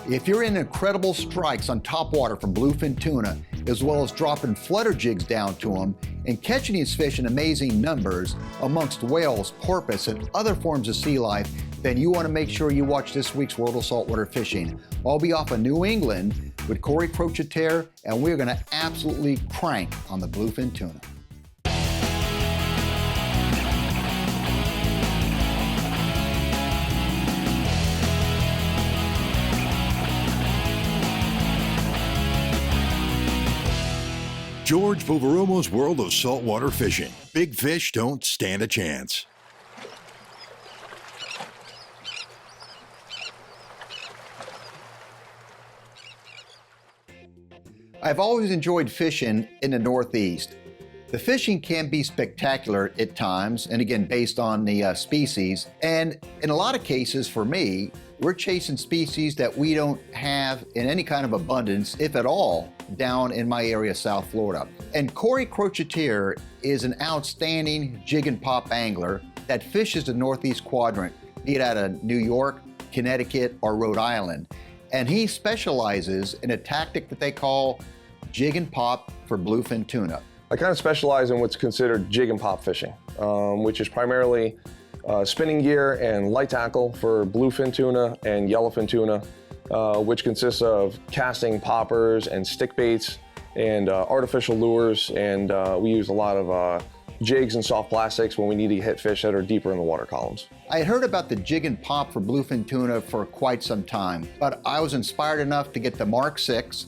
If you're in incredible strikes on top water from bluefin tuna, as well as dropping flutter jigs down to them and catching these fish in amazing numbers amongst whales, porpoise, and other forms of sea life, then you want to make sure you watch this week's World of Saltwater Fishing. I'll be off of New England with Cory Crochetiere, and we're going to absolutely crank on the bluefin tuna. George Poveromo's World of Saltwater Fishing. Big fish don't stand a chance. I've always enjoyed fishing in the Northeast. The fishing can be spectacular at times, and again, based on the species. And in a lot of cases, for me, we're chasing species that we don't have in any kind of abundance, if at all, down in my area, South Florida. And Cory Crochetiere is an outstanding jig and pop angler that fishes the Northeast quadrant, be it out of New York, Connecticut, or Rhode Island. And he specializes in a tactic that they call jig and pop for bluefin tuna. I kind of specialize in what's considered jig and pop fishing, which is primarily spinning gear and light tackle for bluefin tuna and yellowfin tuna, which consists of casting poppers and stick baits and artificial lures, and we use a lot of jigs and soft plastics when we need to hit fish that are deeper in the water columns. I had heard about the jig and pop for bluefin tuna for quite some time, but I was inspired enough to get the Mark 6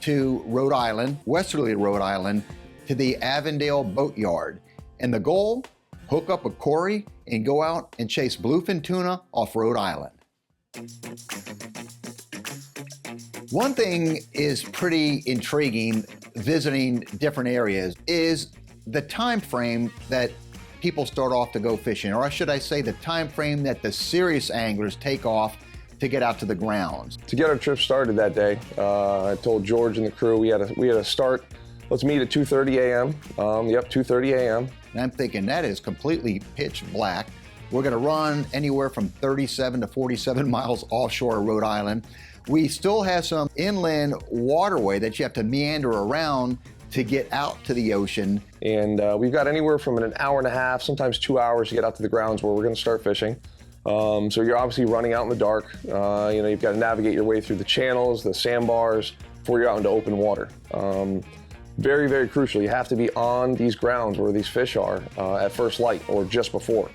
to Rhode Island, westerly Rhode Island, to the Avondale Boat Yard. And the goal, hook up with Cory and go out and chase bluefin tuna off Rhode Island. One thing is pretty intriguing visiting different areas is the time frame that people start off to go fishing, or should I say the time frame that the serious anglers take off to get out to the grounds. To get our trip started that day, I told George and the crew we had a start. Let's meet at 2:30 a.m. 2:30 a.m. And I'm thinking that is completely pitch black. We're gonna run anywhere from 37 to 47 miles offshore of Rhode Island. We still have some inland waterway that you have to meander around to get out to the ocean. And we've got anywhere from an hour and a half, sometimes 2 hours to get out to the grounds where we're gonna start fishing. So you're obviously running out in the dark. You've got to navigate your way through the channels, the sandbars, before you're out into open water. Very, very crucial. You have to be on these grounds where these fish are at first light or just before.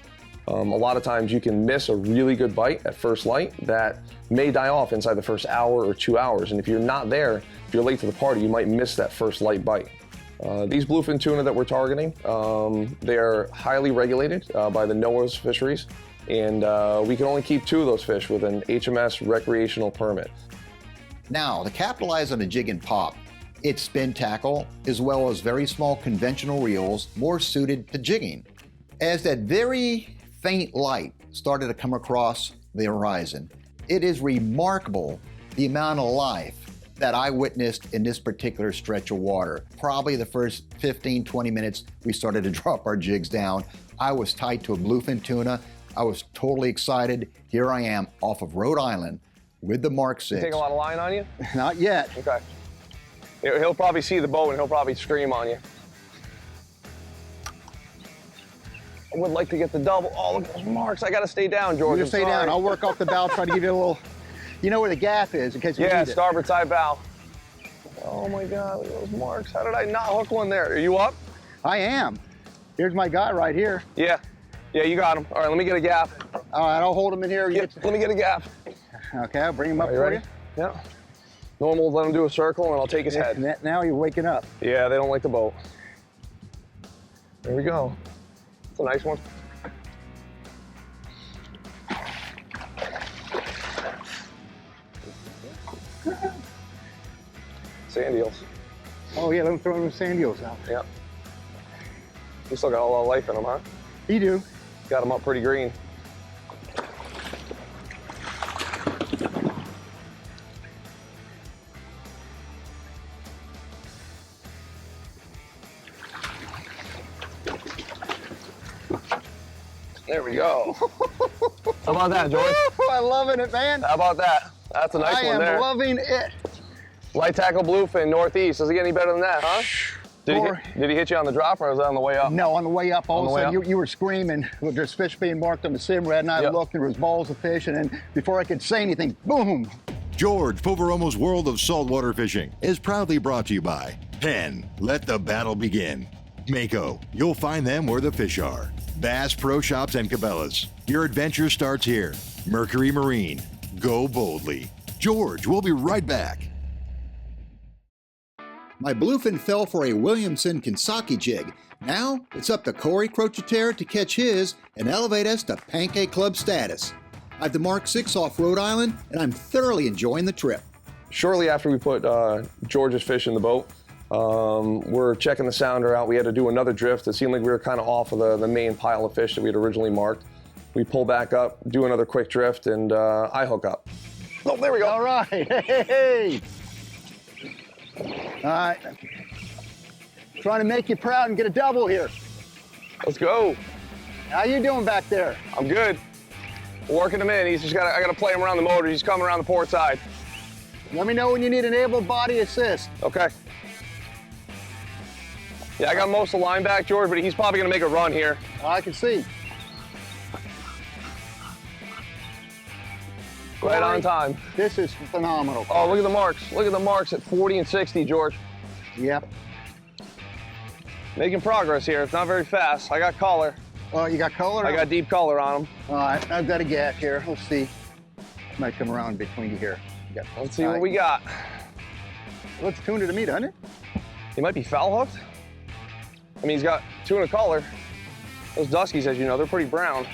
A lot of times you can miss a really good bite at first light that may die off inside the first hour or 2 hours. And if you're not there, if you're late to the party, you might miss that first light bite. These bluefin tuna that we're targeting, they are highly regulated by the NOAA's fisheries. And we can only keep 2 of those fish with an HMS recreational permit. Now, to capitalize on the jig and pop, it's spin tackle as well as very small conventional reels more suited to jigging. As that very faint light started to come across the horizon, it is remarkable the amount of life that I witnessed in this particular stretch of water. Probably the first 15, 20 minutes we started to drop our jigs down. I was tied to a bluefin tuna. I was totally excited. Here I am off of Rhode Island with the Mark 6. You take a lot of line on you? Not yet. Okay. He'll probably see the boat and he'll probably scream on you. I would like to get the double. Oh, look at those marks. I got to stay down, George. You stay down. I'll work off the bow, try to give you a little, you know where the gap is in case we need it. Starboard side bow. Oh my God, look at those marks. How did I not hook one there? Are you up? I am. Here's my guy right here. Yeah, you got him. All right, let me get a gap. All right, I'll hold him in here. Let me get a gap. Okay, I'll bring him up for ready? you. Yeah. Normal, let him do a circle and I'll take his head. Now you're waking up. Yeah, they don't like the boat. There we go. It's a nice one. Sand eels. Oh yeah, let him throw them sand eels out. Yeah. You still got a lot of life in them, huh? You do. Got them up pretty green. There we go. How about that, George? I'm loving it, man. How about that? That's a nice I one there. I am loving it. Light tackle bluefin, northeast. Does it get any better than that, huh? Did he hit you on the drop, or was that on the way up? No, on the way up. All of a sudden, up? you were screaming. There's fish being marked on the SIMRAD, and I looked, and there was balls of fish, and then before I could say anything, boom. George Poveromo's World of Saltwater Fishing is proudly brought to you by Penn. Let the battle begin. Mako. You'll find them where the fish are. Bass Pro Shops and Cabela's. Your adventure starts here. Mercury Marine. Go boldly. George, we'll be right back. My bluefin fell for a Williamson Kentucky jig. Now it's up to Cory Crochetiere to catch his and elevate us to Pancake Club status. I have the Mark 6 off Rhode Island, and I'm thoroughly enjoying the trip. Shortly after we put George's fish in the boat, we're checking the sounder out. We had to do another drift. It seemed like we were kind of off of the main pile of fish that we had originally marked. We pull back up, do another quick drift, and I hook up. Oh, there we go. All right. Hey. All right. Trying to make you proud and get a double here. Let's go. How you doing back there? I'm good. Working him in. I got to play him around the motor. He's coming around the port side. Let me know when you need an able body assist. Okay. Yeah, I got most of the line back, George, but he's probably going to make a run here. I can see. Right on time. This is phenomenal. Oh, look at the marks. Look at the marks at 40 and 60, George. Yep. Making progress here. It's not very fast. I got color. Oh, you got color? I got deep color on them. All right, I've got a gap here. Let's see. Might come around between you here. Let's see what we got. Looks tuna to me, doesn't it? He might be foul hooked. I mean, he's got tuna color. Those duskies, as you know, they're pretty brown.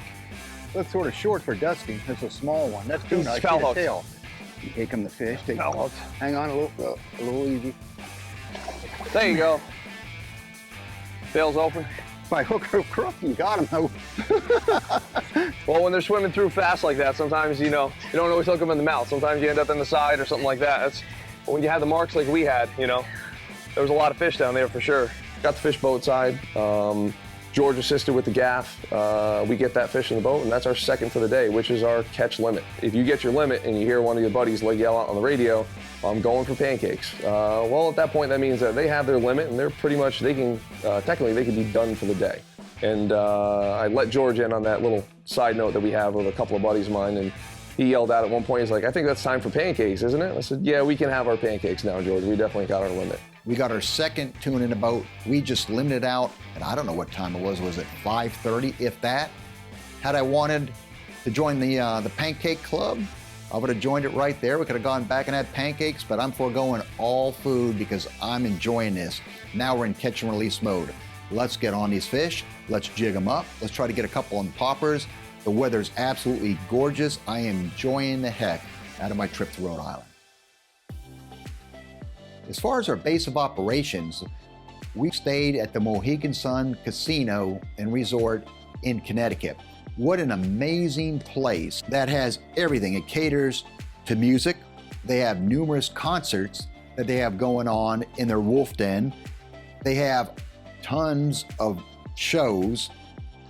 Looks sort of short for dusky. That's a small one. That's tuna. I see foul the hooked. tail. You take him the fish. Take Foul hooked. Hang on a little easy. There you go. Bail's open. If I hook or crook, you got him though. Well, when they're swimming through fast like that, sometimes, you know, you don't always hook them in the mouth. Sometimes you end up in the side or something like that. That's when you have the marks like we had, you know, there was a lot of fish down there for sure. Got the fish boat side. George assisted with the gaff. We get that fish in the boat, and that's our second for the day, which is our catch limit. If you get your limit and you hear one of your buddies yell out on the radio, I'm going for pancakes. Well, at that point, that means that they have their limit, and they're pretty much, technically, they can be done for the day. And I let George in on that little side note that we have with a couple of buddies of mine, and he yelled out at one point, he's like, I think that's time for pancakes, isn't it? I said, yeah, we can have our pancakes now, George. We definitely got our limit. We got our second tuna in the boat. We just limited out, and I don't know what time it was it 5:30, if that? Had I wanted to join the Pancake Club, I would have joined it right there. We could have gone back and had pancakes, but I'm foregoing all food because I'm enjoying this. Now we're in catch and release mode. Let's get on these fish. Let's jig them up. Let's try to get a couple on poppers. The weather's absolutely gorgeous. I am enjoying the heck out of my trip to Rhode Island. As far as our base of operations, we stayed at the Mohegan Sun Casino and Resort in Connecticut. What an amazing place that has everything. It caters to music. They have numerous concerts that they have going on in their Wolf Den. They have tons of shows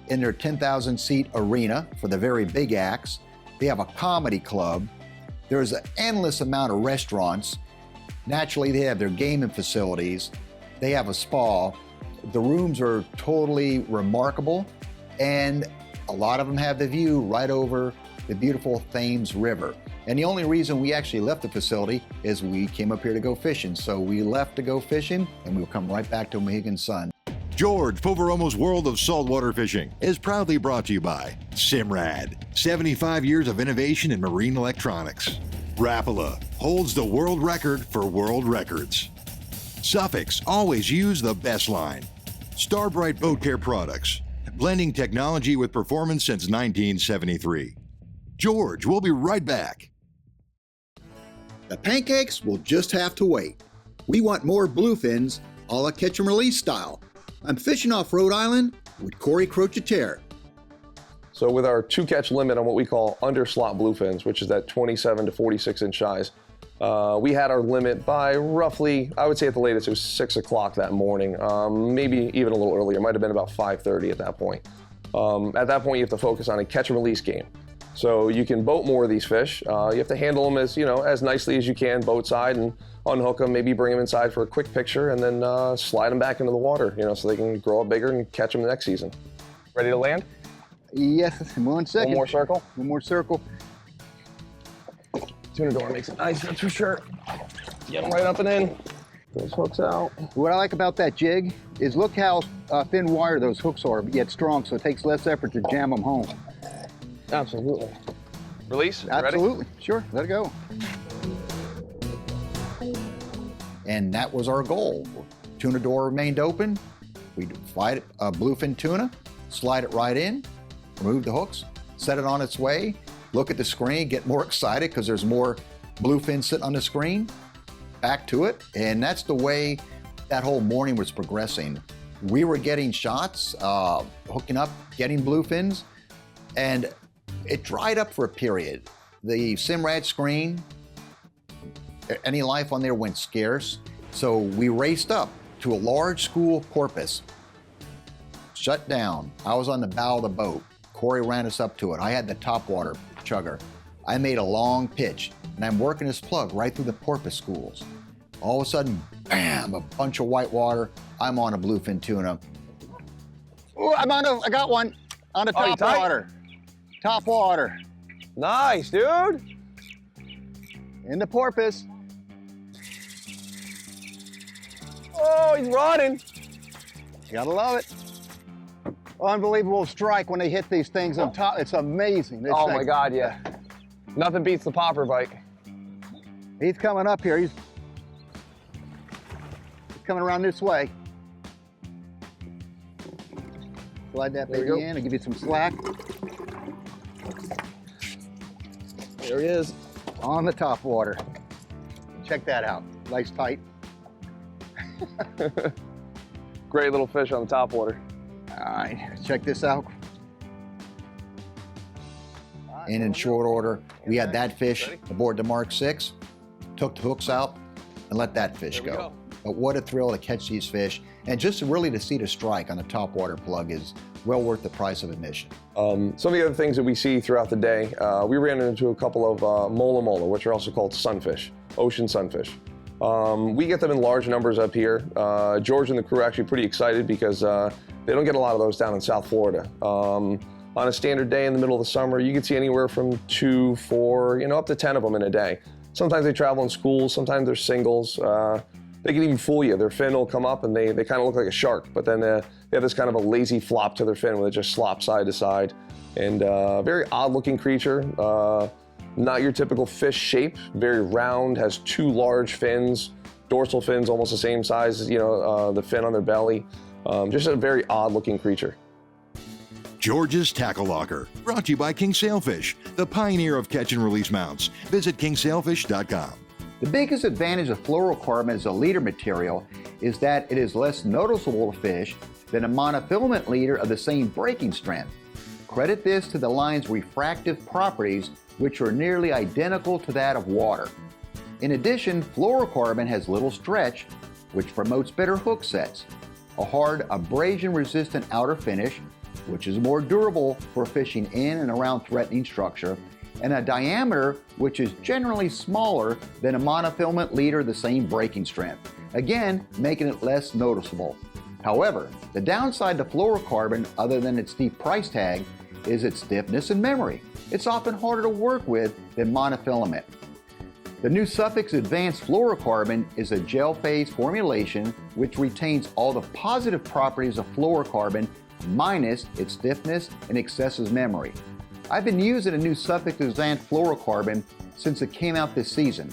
in their 10,000 seat arena for the very big acts. They have a comedy club. There's an endless amount of restaurants. Naturally, they have their gaming facilities. They have a spa. The rooms are totally remarkable, and a lot of them have the view right over the beautiful Thames River. And the only reason we actually left the facility is we came up here to go fishing. So we left to go fishing, and we'll come right back to Mohegan Sun. George Poveromo's World of Saltwater Fishing is proudly brought to you by SIMRAD, 75 years of innovation in marine electronics. Rapala holds the world record for world records. Suffix, always use the best line. Starbright Boat Care Products, blending technology with performance since 1973. George, we'll be right back. The pancakes will just have to wait. We want more bluefins a la catch and release style. I'm fishing off Rhode Island with Cory Crochetiere. So with our 2-catch limit on what we call underslot bluefins, which is that 27 to 46 inch size, we had our limit by roughly, I would say at the latest, it was 6 o'clock that morning, maybe even a little earlier. It might have been about 5:30 at that point. At that point, you have to focus on a catch and release game. So you can boat more of these fish. You have to handle them as, as nicely as you can, boat side, and unhook them, maybe bring them inside for a quick picture, and then slide them back into the water, so they can grow up bigger and catch them the next season. Ready to land? Yes, in 1 second. One more circle? One more circle. Tuna door makes it nice, that's for sure. Get them right up and in. Those hooks out. What I like about that jig is look how thin wire those hooks are, yet strong, so it takes less effort to jam them home. Absolutely. Release? Absolutely. Ready? Sure, let it go. And that was our goal. Tuna door remained open. We'd slide a bluefin tuna, slide it right in, remove the hooks, set it on its way, look at the screen, get more excited because there's more bluefin sitting on the screen, back to it. And that's the way that whole morning was progressing. We were getting shots, hooking up, getting bluefins, and it dried up for a period. The SIMRAD screen, any life on there went scarce. So we raced up to a large school porpoise, shut down. I was on the bow of the boat. Cory ran us up to it. I had the topwater chugger. I made a long pitch, and I'm working this plug right through the porpoise schools. All of a sudden, bam, a bunch of white water. I'm on a bluefin tuna. Ooh, I got one on the top water. Top water. Nice, dude. In the porpoise. Oh, he's running. Gotta love it. Unbelievable strike when they hit these things on top. It's amazing. Oh my God, yeah. Nothing beats the popper bite. He's coming up here. He's coming around this way. Slide that baby in and give you some slack. There he is. On the top water. Check that out. Nice tight. Great little fish on the top water. All right, check this out. And in short order, we had that fish aboard the Mark VI, took the hooks out, and let that fish go. But what a thrill to catch these fish, and just really to see the strike on the top water plug is well worth the price of admission. Some of the other things that we see throughout the day, we ran into a couple of mola, which are also called sunfish, ocean sunfish. We get them in large numbers up here. George and the crew are actually pretty excited because they don't get a lot of those down in South Florida. On a standard day in the middle of the summer, you can see anywhere from 2, 4, up to 10 of them in a day. Sometimes they travel in schools, sometimes they're singles. They can even fool you. Their fin will come up and they kind of look like a shark, but then they have this kind of a lazy flop to their fin where they just slop side to side. And very odd looking creature. Not your typical fish shape, very round, has 2 large fins, dorsal fins almost the same size as the fin on their belly. Just a very odd looking creature. George's Tackle Locker, brought to you by King Sailfish, the pioneer of catch and release mounts. Visit kingsailfish.com. The biggest advantage of fluorocarbon as a leader material is that it is less noticeable to fish than a monofilament leader of the same breaking strength. Credit this to the line's refractive properties, which are nearly identical to that of water. In addition, fluorocarbon has little stretch, which promotes better hook sets, a hard abrasion-resistant outer finish, which is more durable for fishing in and around threatening structure, and a diameter which is generally smaller than a monofilament leader of the same breaking strength, again making it less noticeable. However, the downside to fluorocarbon, other than its steep price tag, is its stiffness and memory. It's often harder to work with than monofilament. The new Suffix Advanced Fluorocarbon is a gel phase formulation which retains all the positive properties of fluorocarbon minus its stiffness and excessive memory. I've been using a new Suffix Advanced Fluorocarbon since it came out this season.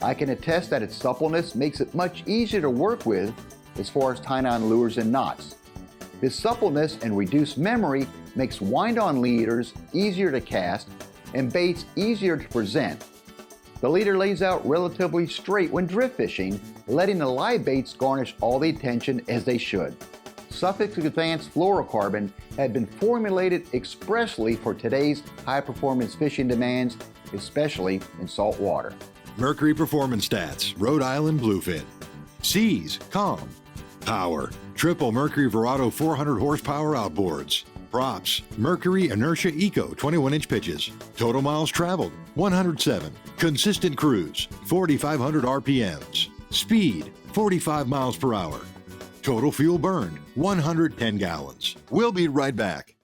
I can attest that its suppleness makes it much easier to work with as far as tying on lures and knots. This suppleness and reduced memory makes wind-on leaders easier to cast and baits easier to present. The leader lays out relatively straight when drift fishing, letting the live baits garnish all the attention as they should. Suffix Advanced Fluorocarbon had been formulated expressly for today's high-performance fishing demands, especially in salt water. Mercury Performance Stats, Rhode Island Bluefin. Seas, calm. Power, triple Mercury Verado 400 horsepower outboards. Props, Mercury Inertia Eco 21-inch pitches. Total miles traveled, 107. Consistent cruise, 4,500 RPMs. Speed, 45 miles per hour. Total fuel burned, 110 gallons. We'll be right back.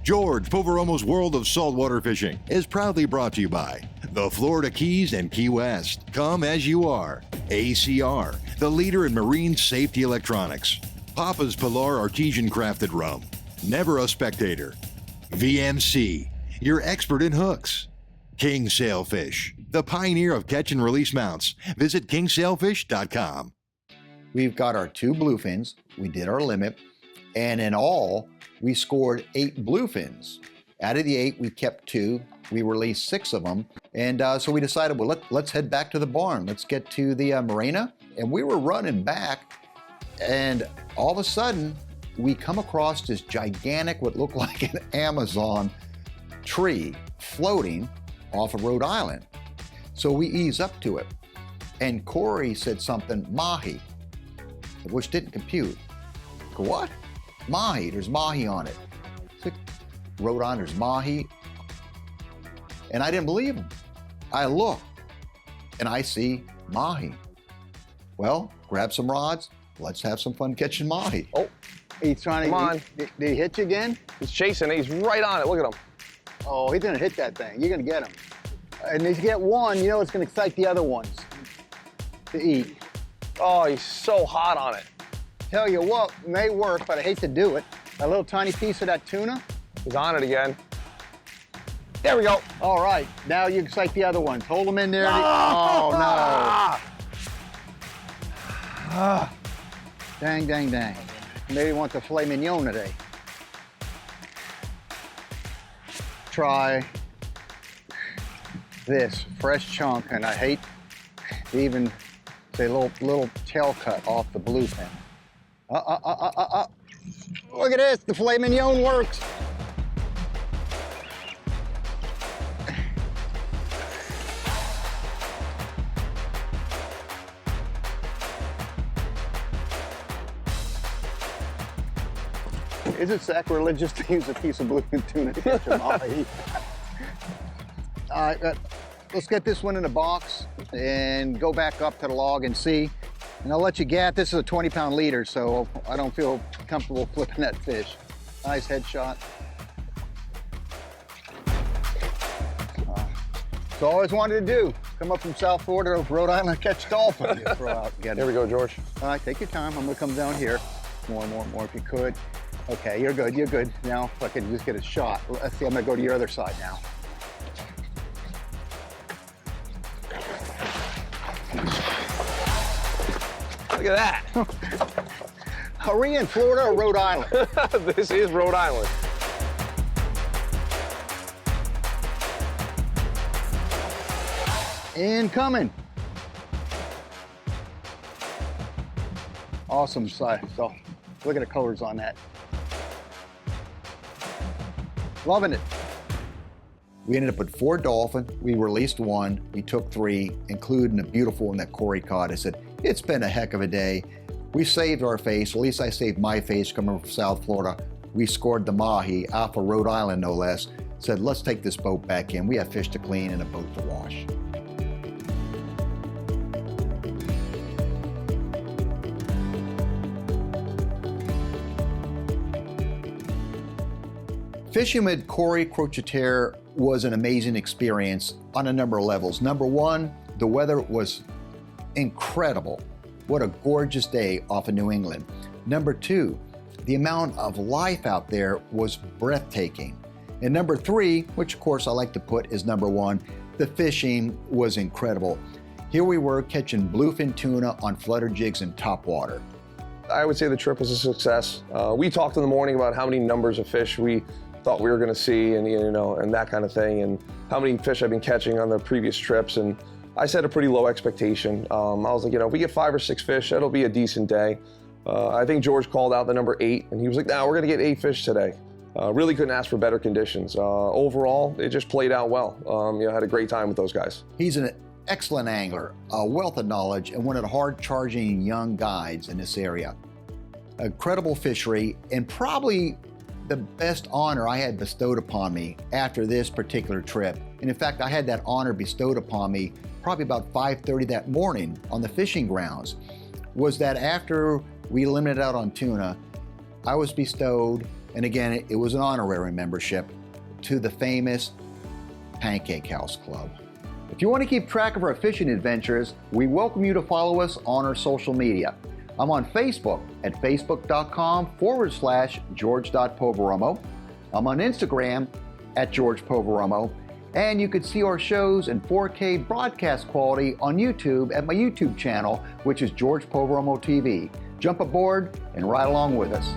George Poveromo's World of Saltwater Fishing is proudly brought to you by the Florida Keys and Key West. Come as you are. ACR, the leader in marine safety electronics. Papa's Pilar Artesian Crafted Rum. Never a spectator. VMC, your expert in hooks. King Sailfish, the pioneer of catch and release mounts. Visit kingsailfish.com. We've got our 2 bluefins, we did our limit, and in all, we scored 8 bluefins. Out of the 8, we kept 2, we released 6 of them, and so we decided, well, let's head back to the barn. Let's get to the marina, and we were running back, and all of a sudden, we come across this gigantic, what looked like an Amazon tree floating off of Rhode Island. So we ease up to it, and Cory said something, mahi, which didn't compute. I go, what? Mahi, there's mahi on it. It's like, Rhode Island, there's mahi. And I didn't believe him. I look, and I see mahi. Well, grab some rods, let's have some fun catching mahi. Oh, He's trying to. Come on. Did he hit you again? he's chasing it. He's right on it. Look at him. Oh, he's gonna hit that thing. You're gonna get him. And if you get one, you know it's gonna excite the other ones to eat. Oh, he's so hot on it. Tell you what, may work, but I hate to do it. A little tiny piece of that tuna. He's on it again. There we go. All right, now you excite the other ones. Hold them in there. No! Oh, no. Ah. Dang, dang, dang. Maybe want the filet mignon today. Try this fresh chunk, and I hate to even say little tail cut off the bluefin. Look at this, the filet mignon works. Is it sacrilegious to use a piece of bluefin tuna to catch a mahi? All right, let's get this one in a box and go back up to the log and see. And I'll let you get, this is a 20-pound leader, so I don't feel comfortable flipping that fish. Nice headshot. It's all I always wanted to do. Come up from South Florida to Rhode Island, catch dolphin. Throw out, get Here we go, George. All right, take your time. I'm gonna come down here. More if you could. Okay, you're good, you're good. Now, if I could just get a shot. Let's see, I'm gonna go to your other side now. Look at that. Are we in Florida or Rhode Island? This is Rhode Island. Incoming. Awesome sight. So, look at the colors on that. Loving it. We ended up with 4 dolphin. We released 1. We took 3, including a beautiful one that Cory caught. I said, it's been a heck of a day. We saved our face, or at least I saved my face coming from South Florida. We scored the mahi off of Rhode Island, no less. Said, let's take this boat back in. We have fish to clean and a boat to wash. Fishing with Cory Crochetiere was an amazing experience on a number of levels. Number one, the weather was incredible. What a gorgeous day off of New England. Number two, the amount of life out there was breathtaking. And number three, which of course I like to put as number one, the fishing was incredible. Here we were catching bluefin tuna on flutter jigs in top water. I would say the trip was a success. We talked in the morning about how many numbers of fish we thought we were going to see, and and that kind of thing, and how many fish I've been catching on the previous trips. And I set a pretty low expectation. I was like, if we get 5 or 6 fish, that'll be a decent day. I think George called out the number 8, and he was like, "No, we're going to get 8 fish today." Really couldn't ask for better conditions. Overall, it just played out well. I had a great time with those guys. He's an excellent angler, a wealth of knowledge, and one of the hard-charging young guides in this area. A credible fishery, and probably the best honor I had bestowed upon me after this particular trip. And in fact, I had that honor bestowed upon me probably about 5:30 that morning on the fishing grounds, was that after we eliminated out on tuna, I was bestowed, and again, it was an honorary membership, to the famous Pancake House Club. If you want to keep track of our fishing adventures, we welcome you to follow us on our social media. I'm on Facebook at facebook.com/George.Poveromo. I'm on Instagram at George Poveromo. And you can see our shows in 4K broadcast quality on YouTube at my YouTube channel, which is George Poveromo TV. Jump aboard and ride along with us.